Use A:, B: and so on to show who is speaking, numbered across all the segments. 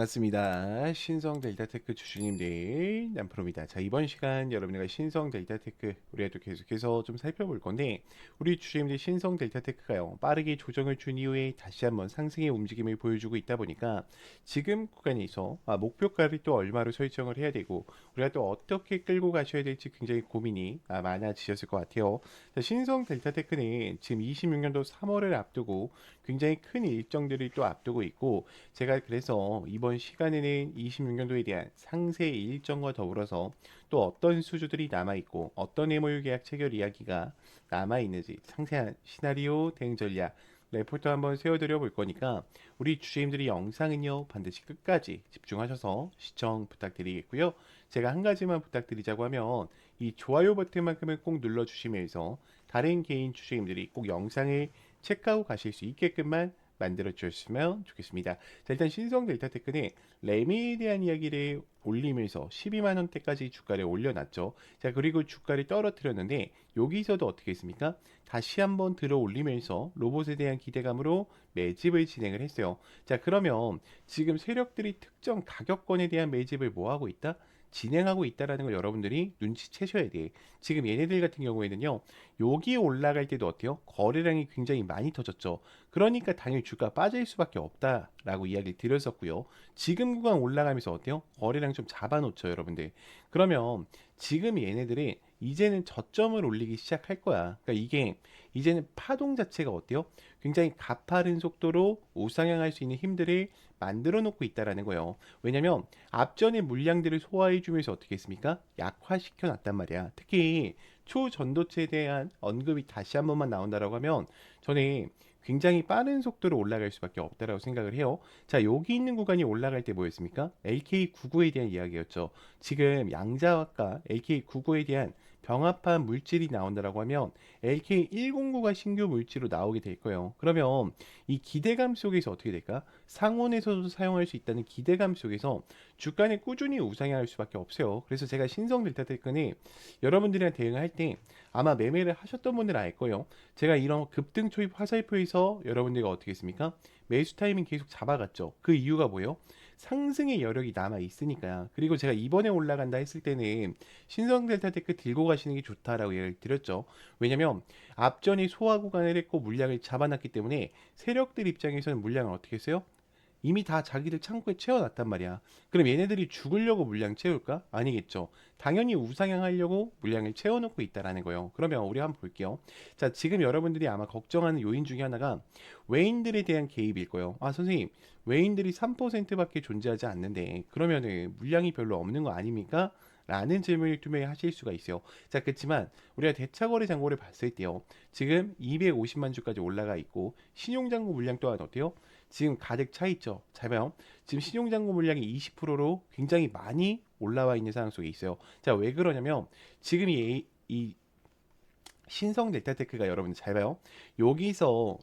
A: 반갑습니다. 신성 델타테크 주주님들 남프로입니다. 자, 이번 시간 여러분들과 신성 델타테크 우리가 또 계속해서 좀 살펴볼 건데, 우리 주주님들 신성 델타테크가요 빠르게 조정을 준 이후에 다시 한번 상승의 움직임을 보여주고 있다 보니까 지금 구간에서 목표가를 또 얼마로 설정을 해야 되고 우리가 또 어떻게 끌고 가셔야 될지 굉장히 고민이 많아지셨을 것 같아요. 자, 신성 델타테크는 지금 26년도 3월을 앞두고 굉장히 큰 일정들을 또 앞두고 있고, 제가 그래서 이번 시간에는 26년도에 대한 상세 일정과 더불어서 또 어떤 수주들이 남아있고 어떤 MOU 계약 체결 이야기가 남아있는지 상세한 시나리오 대응 전략 레포트 한번 세워드려 볼 거니까 우리 주주님들이 영상은요 반드시 끝까지 집중하셔서 시청 부탁드리겠고요. 제가 한 가지만 부탁드리자고 하면 이 좋아요 버튼만큼은 꼭 눌러주시면서 다른 개인 주주님들이 꼭 영상을 체크하고 가실 수 있게끔만 만들어 주셨으면 좋겠습니다. 자, 일단 신성 델타테크는 레미에 대한 이야기를 올리면서 12만 원대까지 주가를 올려놨죠. 자, 그리고 주가를 떨어뜨렸는데 여기서도 어떻게 했습니까? 다시 한번 들어 올리면서 로봇에 대한 기대감으로 매집을 진행을 했어요. 자, 그러면 지금 세력들이 특정 가격권에 대한 매집을 뭐 하고 있다? 진행하고 있다라는 걸 여러분들이 눈치채셔야 돼. 지금 얘네들 같은 경우에는요, 여기에 올라갈 때도 어때요? 거래량이 굉장히 많이 터졌죠. 그러니까 당연히 주가 빠질 수밖에 없다라고 이야기를 드렸었고요. 지금 구간 올라가면서 어때요? 거래량 좀 잡아놓죠, 여러분들. 그러면 지금 얘네들이 이제는 저점을 올리기 시작할 거야. 그러니까 이게 이제는 파동 자체가 어때요? 굉장히 가파른 속도로 우상향할 수 있는 힘들을 만들어 놓고 있다라는 거예요. 왜냐면 앞전의 물량들을 소화해 주면서 어떻게 했습니까? 약화시켜 놨단 말이야. 특히 초전도체에 대한 언급이 다시 한 번만 나온다라고 하면 저는 굉장히 빠른 속도로 올라갈 수밖에 없다라고 생각을 해요. 자, 여기 있는 구간이 올라갈 때 뭐였습니까? LK99에 대한 이야기였죠. 지금 양자화과 LK99에 대한 병합한 물질이 나온다라고 하면 LK109가 신규 물질로 나오게 될 거예요. 그러면 이 기대감 속에서 어떻게 될까? 상온에서도 사용할 수 있다는 기대감 속에서 주가는 꾸준히 우상향할 수밖에 없어요. 그래서 제가 신성 델타테크는 여러분들이랑 대응할 때 아마 매매를 하셨던 분들은 알 거예요. 제가 이런 급등 초입 화살표에서 여러분들과 어떻게 했습니까? 매수 타이밍 계속 잡아갔죠. 그 이유가 뭐예요? 상승의 여력이 남아 있으니까요. 그리고 제가 이번에 올라간다 했을 때는 신성 델타테크 들고 가시는 게 좋다라고 얘기를 드렸죠. 왜냐면 앞전이 소화 구간을 했고 물량을 잡아놨기 때문에 세력들 입장에서는 물량을 어떻게 했어요? 이미 다 자기들 창고에 채워놨단 말이야. 그럼 얘네들이 죽으려고 물량 채울까? 아니겠죠. 당연히 우상향하려고 물량을 채워놓고 있다라는 거예요. 그러면 우리 한번 볼게요. 자, 지금 여러분들이 아마 걱정하는 요인 중에 하나가 외인들에 대한 개입일 거예요. 아, 선생님, 외인들이 3%밖에 존재하지 않는데 그러면은 물량이 별로 없는 거 아닙니까? 라는 질문을 투명히 하실 수가 있어요. 자, 그렇지만 우리가 대차거래 잔고를 봤을 때요. 지금 250만 주까지 올라가 있고 신용잔고 물량 또한 어때요? 지금 가득 차 있죠. 잘 봐요. 지금 신용잔고 물량이 20%로 굉장히 많이 올라와 있는 상황 속에 있어요. 자, 왜 그러냐면 지금 이 신성 델타테크가 여러분 잘 봐요. 여기서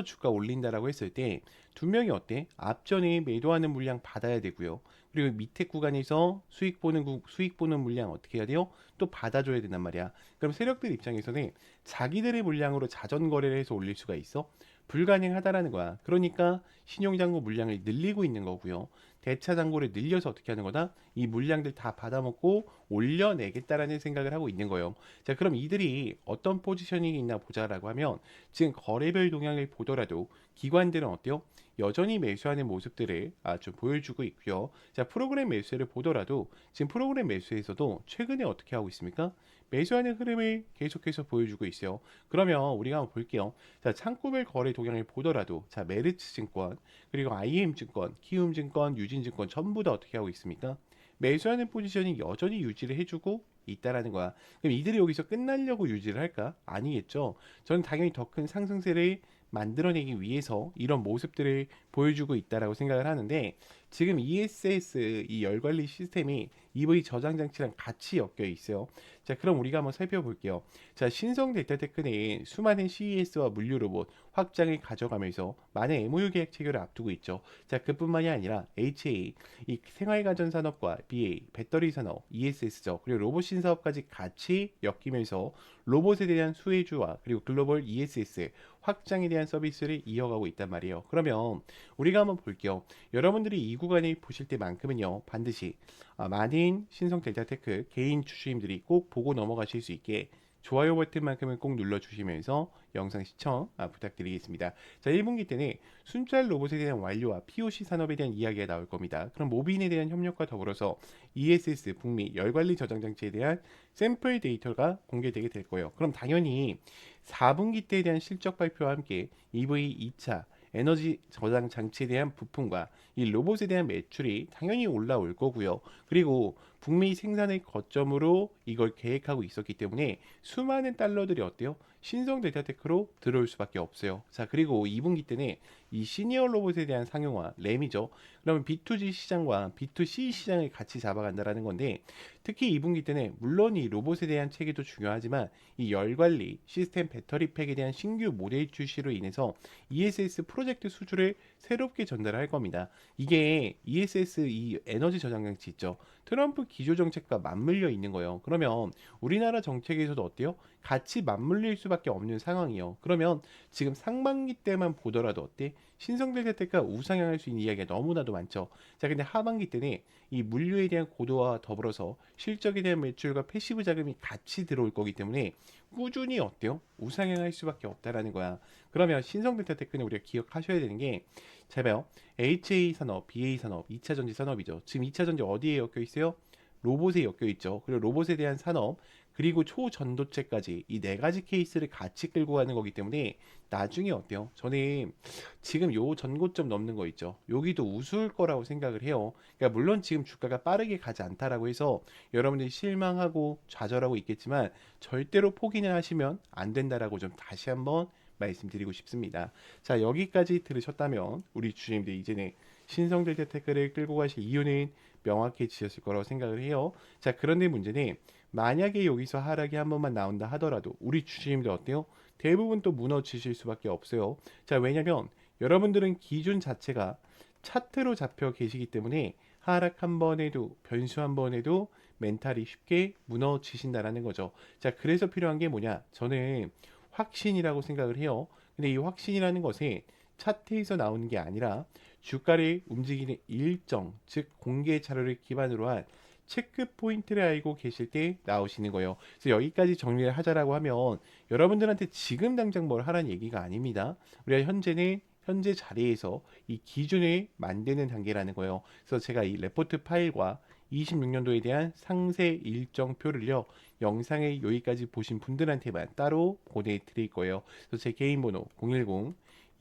A: 주가 올린다라고 했을 때 두 명이 어때? 앞전에 매도하는 물량 받아야 되고요. 그리고 밑에 구간에서 수익 보는 물량 어떻게 해야 돼요? 또 받아줘야 된단 말이야. 그럼 세력들 입장에서는 자기들의 물량으로 자전 거래를 해서 올릴 수가 있어? 불가능하다라는 거야. 그러니까 신용잔고 물량을 늘리고 있는 거고요. 대차 잔고를 늘려서 어떻게 하는 거다? 이 물량들 다 받아먹고 올려내겠다라는 생각을 하고 있는 거예요. 자, 그럼 이들이 어떤 포지셔닝이 있나 보자라고 하면 지금 거래별 동향을 보더라도 기관들은 어때요? 여전히 매수하는 모습들을 좀 보여주고 있고요. 자, 프로그램 매수를 보더라도 지금 프로그램 매수에서도 최근에 어떻게 하고 있습니까? 매수하는 흐름을 계속해서 보여주고 있어요. 그러면 우리가 한번 볼게요. 자, 창구별 거래 동향을 보더라도 자, 메르츠 증권, 그리고 IM 증권, 키움 증권, 유진 증권 전부 다 어떻게 하고 있습니까? 매수하는 포지션이 여전히 유지를 해주고 있다라는 거야. 그럼 이들이 여기서 끝나려고 유지를 할까? 아니겠죠. 저는 당연히 더 큰 상승세를 만들어내기 위해서 이런 모습들을 보여주고 있다라고 생각을 하는데, 지금 ESS 이 열관리 시스템이 EV 저장 장치랑 같이 엮여 있어요. 자, 그럼 우리가 한번 살펴볼게요. 자, 신성 델타테크는 수많은 CES와 물류 로봇 확장을 가져가면서 많은 MOU 계약 체결을 앞두고 있죠. 자, 그뿐만이 아니라 HA, 이 생활가전 산업과 BA, 배터리 산업, ESS죠. 그리고 로봇 신사업까지 같이 엮이면서 로봇에 대한 수혜주와 그리고 글로벌 ESS 확장에 대한 서비스를 이어가고 있단 말이에요. 그러면 우리가 한번 볼게요. 여러분들이 이 구간에 보실 때만큼은요 반드시 많은 신성 델타테크 개인 주주님들이 꼭 보고 넘어가실 수 있게 좋아요 버튼만큼은 꼭 눌러주시면서 영상 시청 부탁드리겠습니다. 자, 1분기 때는 순찰 로봇에 대한 완료와 POC 산업에 대한 이야기가 나올 겁니다. 그럼 모빈에 대한 협력과 더불어서 ESS 북미 열관리 저장 장치에 대한 샘플 데이터가 공개되게 될 거예요. 그럼 당연히 4분기 때에 대한 실적 발표와 함께 EV 2차 에너지 저장 장치에 대한 부품과 이 로봇에 대한 매출이 당연히 올라올 거고요. 그리고 북미 생산을 거점으로 이걸 계획하고 있었기 때문에 수많은 달러들이 어때요? 신성 델타테크로 들어올 수밖에 없어요. 자, 그리고 2분기 때는 이 시니어 로봇에 대한 상용화, 램이죠. 그러면 B2G 시장과 B2C 시장을 같이 잡아간다라는 건데, 특히 2분기 때는 물론 이 로봇에 대한 체계도 중요하지만 이 열 관리, 시스템 배터리 팩에 대한 신규 모델 출시로 인해서 ESS 프로젝트 수주를 새롭게 전달할 겁니다. 이게 ESS 이 에너지 저장 장치 있죠. 트럼프 기조 정책과 맞물려 있는 거예요. 그러면 우리나라 정책에서도 어때요? 같이 맞물릴 수밖에 없는 상황이요. 그러면 지금 상반기 때만 보더라도 어때? 신성델타테크가 우상향할 수 있는 이야기가 너무나도 많죠. 자, 근데 하반기 때는 이 물류에 대한 고도화와 더불어서 실적에 대한 매출과 패시브 자금이 같이 들어올 거기 때문에 꾸준히 어때요? 우상향할 수밖에 없다라는 거야. 그러면 신성델타테크는 우리가 기억하셔야 되는 게, 잘 봐요. HA 산업, BA 산업, 2차 전지 산업이죠. 지금 2차 전지 어디에 엮여 있어요? 로봇에 엮여 있죠. 그리고 로봇에 대한 산업, 그리고 초전도체까지 이 네 가지 케이스를 같이 끌고 가는 거기 때문에 나중에 어때요? 저는 지금 요 전고점 넘는 거 있죠. 여기도 우스울 거라고 생각을 해요. 그러니까 물론 지금 주가가 빠르게 가지 않다라고 해서 여러분들이 실망하고 좌절하고 있겠지만 절대로 포기는 하시면 안 된다라고 좀 다시 한번 말씀드리고 싶습니다. 자, 여기까지 들으셨다면 우리 주주님들 이제는 신성델타테크를 끌고 가실 이유는 명확해지셨을 거라고 생각을 해요. 자, 그런데 문제는 만약에 여기서 하락이 한 번만 나온다 하더라도 우리 주주님들 어때요? 대부분 또 무너지실 수밖에 없어요. 자, 왜냐면 여러분들은 기준 자체가 차트로 잡혀 계시기 때문에 하락 한 번 해도 변수 한 번 해도 멘탈이 쉽게 무너지신다라는 거죠. 자, 그래서 필요한 게 뭐냐? 저는 확신이라고 생각을 해요. 근데 이 확신이라는 것에 차트에서 나오는 게 아니라 주가를 움직이는 일정, 즉 공개 자료를 기반으로 한 체크 포인트를 알고 계실 때 나오시는 거예요. 그래서 여기까지 정리를 하자라고 하면 여러분들한테 지금 당장 뭘 하라는 얘기가 아닙니다. 우리가 현재는 현재 자리에서 이 기준을 만드는 단계라는 거예요. 그래서 제가 이 레포트 파일과 26년도에 대한 상세 일정표를요, 영상에 여기까지 보신 분들한테만 따로 보내드릴 거예요. 그래서 제 개인 번호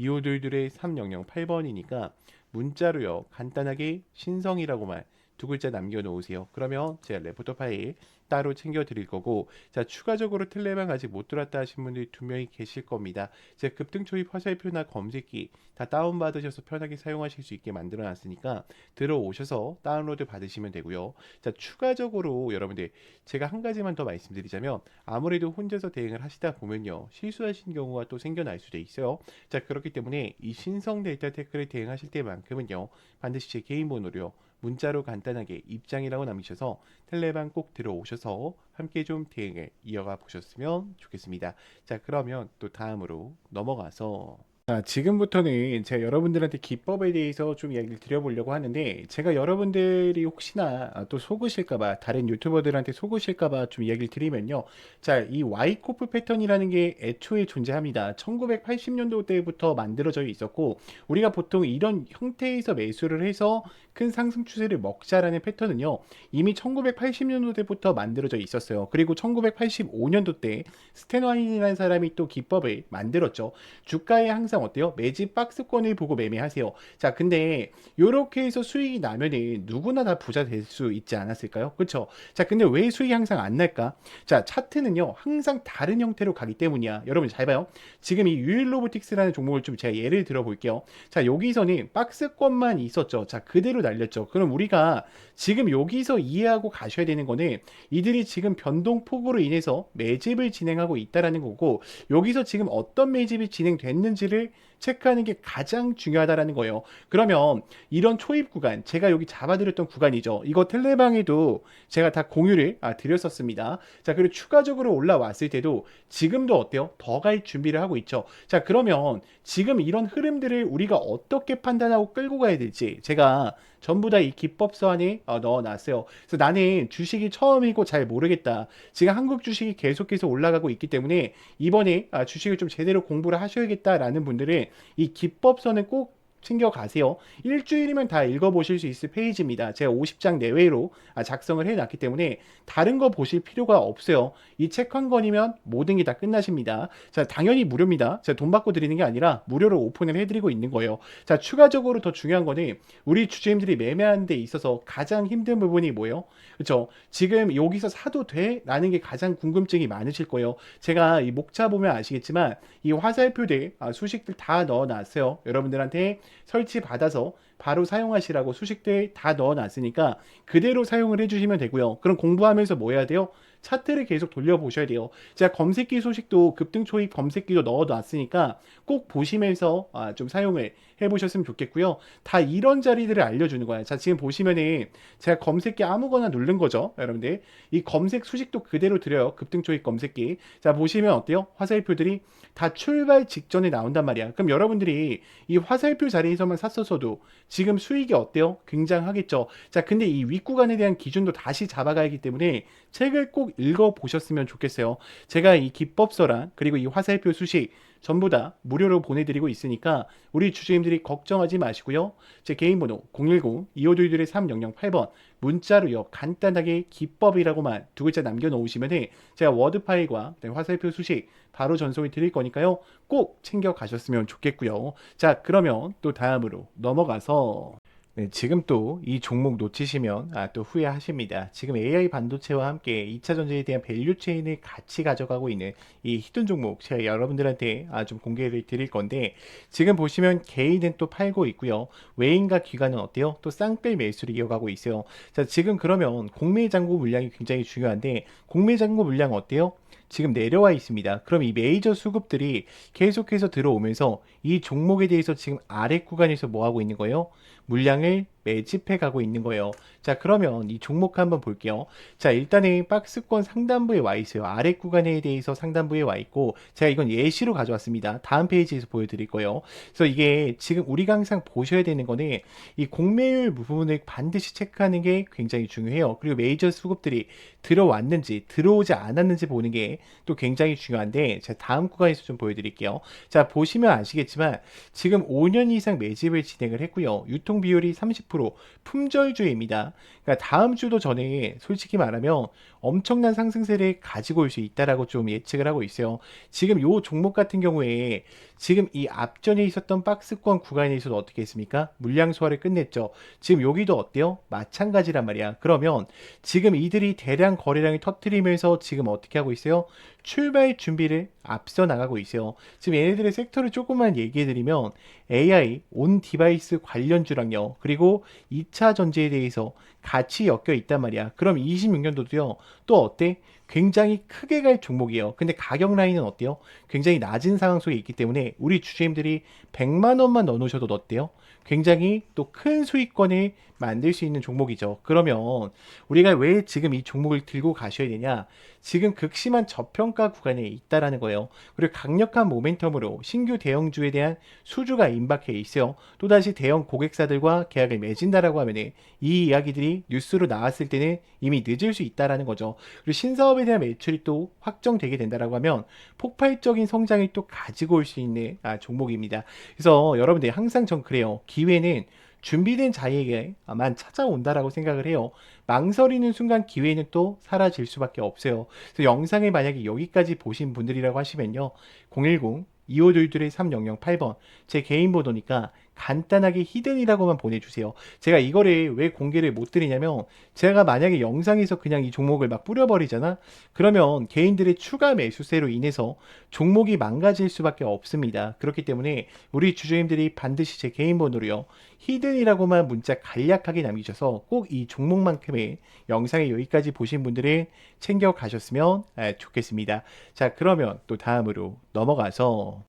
A: 010-2522-3008번이니까 문자로요, 간단하게 신성이라고만 두 글자 남겨놓으세요. 그러면 제가 레포터 파일 따로 챙겨 드릴 거고, 자, 추가적으로 텔레방 아직 못 들어왔다 하신 분들이 2명이 계실 겁니다. 제가 급등 초입 화살표나 검색기 다 다운받으셔서 편하게 사용하실 수 있게 만들어 놨으니까 들어오셔서 다운로드 받으시면 되고요. 자, 추가적으로 여러분들 제가 한 가지만 더 말씀드리자면, 아무래도 혼자서 대응을 하시다 보면요, 실수하신 경우가 또 생겨날 수도 있어요. 자, 그렇기 때문에 이 신성 데이터 테크를 대응하실 때만큼은요, 반드시 제 개인 번호로요, 문자로 간단하게 입장이라고 남기셔서 텔레방 꼭 들어오셔서 함께 좀 대응을 이어가 보셨으면 좋겠습니다. 자, 그러면 또 다음으로 넘어가서, 자, 지금부터는 제가 여러분들한테 기법에 대해서 좀 이야기를 드려보려고 하는데, 제가 여러분들이 혹시나 또 속으실까봐, 다른 유튜버들한테 속으실까봐 좀 이야기를 드리면요. 자, 이 와이코프 패턴이라는 게 애초에 존재합니다. 1980년도 때부터 만들어져 있었고, 우리가 보통 이런 형태에서 매수를 해서 큰 상승 추세를 먹자라는 패턴은요, 이미 1980년도 때부터 만들어져 있었어요. 그리고 1985년도 때 스탠와인이라는 사람이 또 기법을 만들었죠. 주가에 항상 어때요? 매집 박스권을 보고 매매하세요. 자, 근데 요렇게 해서 수익이 나면은 누구나 다 부자 될 수 있지 않았을까요? 그렇죠? 자, 근데 왜 수익이 항상 안 날까? 자, 차트는요, 항상 다른 형태로 가기 때문이야. 여러분 잘 봐요. 지금 이 유일 로보틱스라는 종목을 좀 제가 예를 들어 볼게요. 자, 여기서는 박스권만 있었죠. 자, 그대로 날렸죠. 그럼 우리가 지금 여기서 이해하고 가셔야 되는 거는, 이들이 지금 변동폭으로 인해서 매집을 진행하고 있다라는 거고, 여기서 지금 어떤 매집이 진행됐는지를 체크하는 게 가장 중요하다라는 거예요. 그러면 이런 초입 구간, 제가 여기 잡아드렸던 구간이죠. 이거 텔레방에도 제가 다 공유를 드렸었습니다. 자, 그리고 추가적으로 올라왔을 때도 지금도 어때요? 더 갈 준비를 하고 있죠. 자, 그러면 지금 이런 흐름들을 우리가 어떻게 판단하고 끌고 가야 될지 제가 전부 다 이 기법서 안에 넣어놨어요. 그래서 나는 주식이 처음이고 잘 모르겠다. 지금 한국 주식이 계속해서 올라가고 있기 때문에 이번에 주식을 좀 제대로 공부를 하셔야겠다라는 분들은 이 기법서는 꼭 챙겨가세요. 일주일이면 다 읽어보실 수 있을 페이지입니다. 제가 50장 내외로 작성을 해놨기 때문에 다른 거 보실 필요가 없어요. 이 책 한 권이면 모든 게 다 끝나십니다. 자, 당연히 무료입니다. 제가 돈 받고 드리는 게 아니라 무료로 오픈을 해드리고 있는 거예요. 자, 추가적으로 더 중요한 거는 우리 주주님들이 매매하는 데 있어서 가장 힘든 부분이 뭐예요? 그렇죠? 지금 여기서 사도 돼? 라는 게 가장 궁금증이 많으실 거예요. 제가 이 목차 보면 아시겠지만 이 화살표들 수식들 다 넣어놨어요. 여러분들한테 설치 받아서 바로 사용하시라고 수식들 다 넣어놨으니까 그대로 사용을 해주시면 되고요. 그럼 공부하면서 뭐 해야 돼요? 차트를 계속 돌려보셔야 돼요. 제가 검색기 소식도 급등 초입 검색기도 넣어놨으니까 꼭 보시면서 좀 사용을 해보셨으면 좋겠고요. 다 이런 자리들을 알려주는 거예요. 자, 지금 보시면은 제가 검색기 아무거나 누른 거죠. 여러분들. 이 검색 수식도 그대로 드려요. 급등 초입 검색기. 자, 보시면 어때요? 화살표들이 다 출발 직전에 나온단 말이야. 그럼 여러분들이 이 화살표 자리에서만 샀었어도 지금 수익이 어때요? 굉장하겠죠. 자, 근데 이 윗구간에 대한 기준도 다시 잡아가야 하기 때문에 책을 꼭 읽어보셨으면 좋겠어요. 제가 이 기법서랑 그리고 이 화살표 수식 전부 다 무료로 보내드리고 있으니까 우리 주주님들이 걱정하지 마시고요. 제 개인 번호 010-2522-3008번 문자로요. 간단하게 기법이라고만 두 글자 남겨놓으시면 제가 워드 파일과 화살표 수식 바로 전송을 드릴 거니까요. 꼭 챙겨 가셨으면 좋겠고요. 자, 그러면 또 다음으로 넘어가서 네, 지금 또 이 종목 놓치시면 또 후회하십니다. 지금 AI 반도체와 함께 2차 전지에 대한 밸류 체인을 같이 가져가고 있는 이 히든 종목 제가 여러분들한테 좀 공개를 드릴 건데 지금 보시면 개인은 또 팔고 있고요. 외인과 기관은 어때요? 또 쌍끌 매수를 이어가고 있어요. 자, 지금 그러면 공매 잔고 물량이 굉장히 중요한데 공매 잔고 물량 어때요? 지금 내려와 있습니다. 그럼 이 메이저 수급들이 계속해서 들어오면서 이 종목에 대해서 지금 아래 구간에서 뭐 하고 있는 거예요? 물량을 매집해 가고 있는 거예요. 자, 그러면 이 종목 한번 볼게요. 자, 일단은 박스권 상단부에 와 있어요. 아래 구간에 대해서 상단부에 와 있고, 제가 이건 예시로 가져왔습니다. 다음 페이지에서 보여드릴 거예요. 그래서 이게 지금 우리가 항상 보셔야 되는 거는 이 공매율 부분을 반드시 체크하는 게 굉장히 중요해요. 그리고 메이저 수급들이 들어왔는지 들어오지 않았는지 보는 게 또 굉장히 중요한데, 제가 다음 구간에서 좀 보여드릴게요. 자, 보시면 아시겠지만 지금 5년 이상 매집을 진행을 했고요. 유통 비율이 30%, 품절주입니다. 그러니까 다음 주도 전에 솔직히 말하면 엄청난 상승세를 가지고 올 수 있다라고 좀 예측을 하고 있어요. 지금 요 종목 같은 경우에 지금 이 앞전에 있었던 박스권 구간에서도 어떻게 했습니까? 물량 소화를 끝냈죠. 지금 여기도 어때요? 마찬가지란 말이야. 그러면 지금 이들이 대량 거래량을 터뜨리면서 지금 어떻게 하고 있어요? 출발 준비를 앞서 나가고 있어요. 지금 얘네들의 섹터를 조금만 얘기해드리면 AI, 온 디바이스 관련주랑요. 그리고 2차 전지에 대해서 같이 엮여 있단 말이야. 그럼 26년도도요. 또 어때? 굉장히 크게 갈 종목이에요. 근데 가격 라인은 어때요? 굉장히 낮은 상황 속에 있기 때문에 우리 주주님들이 100만 원만 넣어놓으셔도 어때요? 굉장히 또 큰 수익권을 만들 수 있는 종목이죠. 그러면 우리가 왜 지금 이 종목을 들고 가셔야 되냐? 지금 극심한 저평가 구간에 있다라는 거예요. 그리고 강력한 모멘텀으로 신규 대형주에 대한 수주가 임박해 있어요. 또다시 대형 고객사들과 계약을 맺은다라고 하면 이 이야기들이 뉴스로 나왔을 때는 이미 늦을 수 있다라는 거죠. 그리고 신사업에 대한 매출이 또 확정되게 된다라고 하면 폭발적인 성장을 또 가지고 올 수 있는 종목입니다. 그래서 여러분들 항상 전 그래요. 기회는 준비된 자에게만 찾아온다라고 생각을 해요. 망설이는 순간 기회는 또 사라질 수밖에 없어요. 그래서 영상을 만약에 여기까지 보신 분들이라고 하시면요. 010-2522-3008번 제 개인 번호니까 간단하게 히든이라고만 보내주세요. 제가 이거를 왜 공개를 못 드리냐면 제가 만약에 영상에서 그냥 이 종목을 막 뿌려버리잖아? 그러면 개인들의 추가 매수세로 인해서 종목이 망가질 수밖에 없습니다. 그렇기 때문에 우리 주주님들이 반드시 제 개인 번호로요. 히든이라고만 문자 간략하게 남기셔서 꼭 이 종목만큼의 영상에 여기까지 보신 분들은 챙겨 가셨으면 좋겠습니다. 자, 그러면 또 다음으로 넘어가서